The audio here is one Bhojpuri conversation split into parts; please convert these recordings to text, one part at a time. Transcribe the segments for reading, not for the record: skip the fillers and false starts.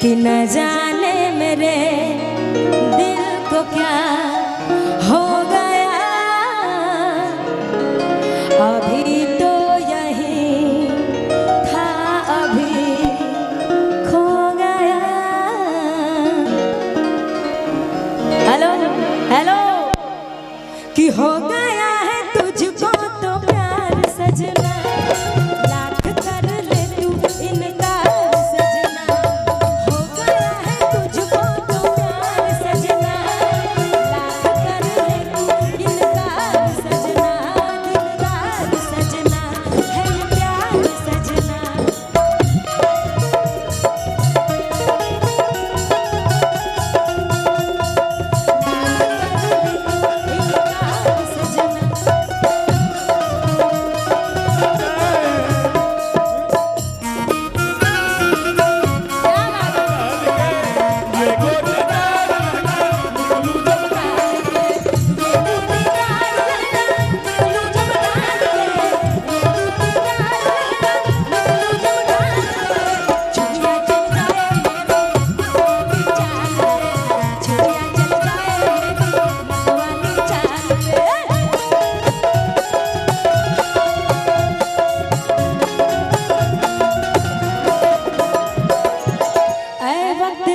कि न जाने मेरे दिल को क्या हो गया, अभी तो यही था अभी खो गया। हेलो हेलो कि हो गया है तुझको तो प्यार सजना, लाख कर ले तू इनकार सजना। हो गया है तुझको तो प्यार सजना, लाख कर ले तू इनकार सजना। दिलदार सजना है ये प्यार सजना।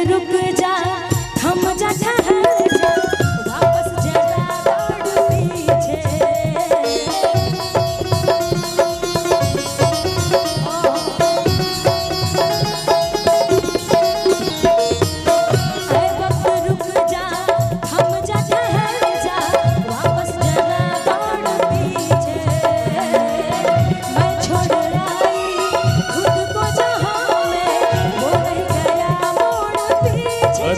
रुक जा, थम जा, ठहर जा, वापस जरा दौड़ पीछे। ऐ वक्त रुक जा, थम जा, ठहर जा, वापस जरा दौड़ पीछे। मैं छोड़ आई खुद को जहां में, वो रह गया मोड़ पीछे।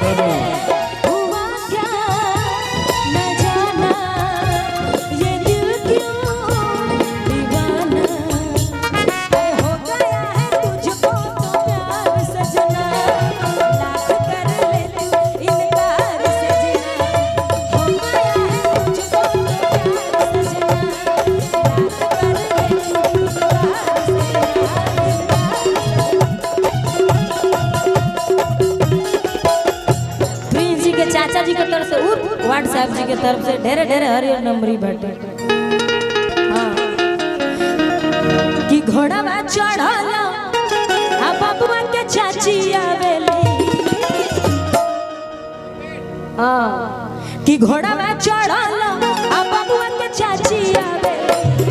हुआ क्या न जाना, ये दिल क्यों दीवाना। ऐ हो गया है तुझको तो प्यार सजना, लाख कर ले तू इनकार सजना। हो गया है तुझको तो प्यार सजना, लाख कर ले तू इनकार सजना। प्रिंस जी के चाचा जी के तरफ से व्हाट्सएप जी के तरफ से ढेरे ढेरे हरियर नंबरी बाटे। हाँ कि घोड़ावा चढ़ल आ बबुआ के चाची आवेली। हाँ कि घोड़ावा चढ़ल आ बबुआ के चाची आवेली,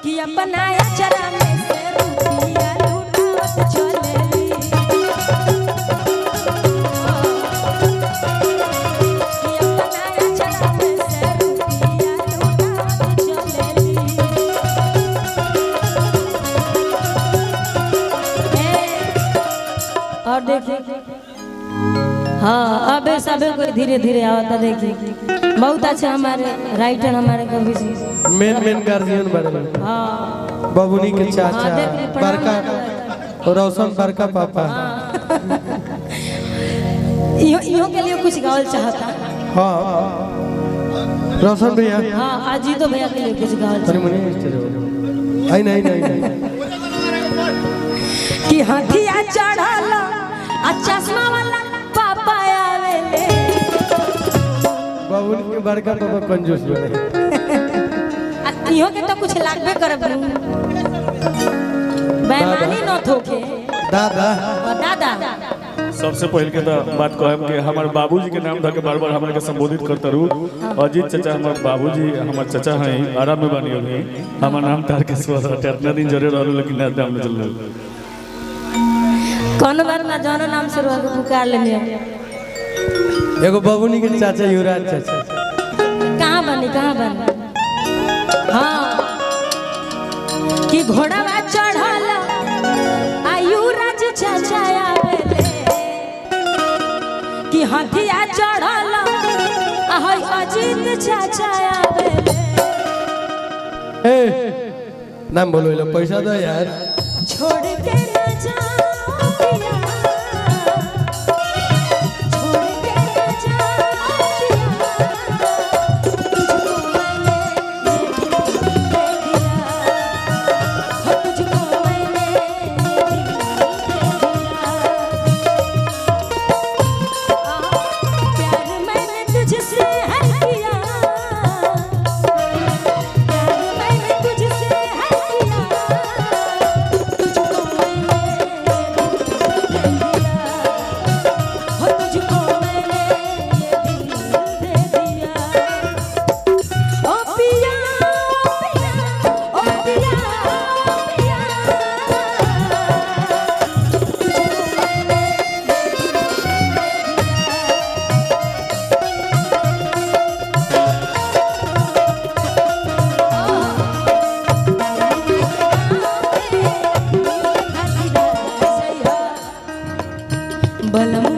कि अपना अचरा में से रुपया लूटावत चलेली। और देखिए हाँ अब सब धीरे धीरे आवता। देखिए बहुत अच्छा हमारे राइटर हमारे कवि जी मेन गार्जियन बने। हाँ बबुनी के चाचा बड़का और रोशन बड़का पापा। इहो के लिए कुछ गावल चाहता। हाँ रोशन भैया। हाँ अजीतो भैया के लिए कुछ गावल चाहता। आई नहीं कि हाथिया चढ़ल आ चश्मा वाला पापा आवेले। बबुनी के बड़का पापा कंजूस बने। इहो के तो कुछ लागबे करब। बेईमानी न थोके दादा। दादा सबसे पहले के बात कहब कि हमारे बाबूजी के नाम धके बार बार हमरा के संबोधित करता रहू। अजीत चाचा हमारे बाबूजी हमारे चाचा हैं, आराम में बनी होगी। हमारा नाम तारकेश्वर है, इतना दिन जरे रहलो लेकिन नाम में चल रहा। कौन बार ना जानो नाम से रोक पुकार लेने। एगो बबुनी के चाचा युवराज चाचा। कहाँ बनी हाँ कि घोड़ावा चढ़ल आ युवराज चाचा आवेले, कि हाथिया चढ़ल आ हई अजीत चाचा आवेले। नाम बोलो पैसा दो यार। छोड़ के न जाओ पिया, छोड़ के न जाओ पिया, तुझको मैंने दे दिया, हो तुझको मैंने दे दिया। बलम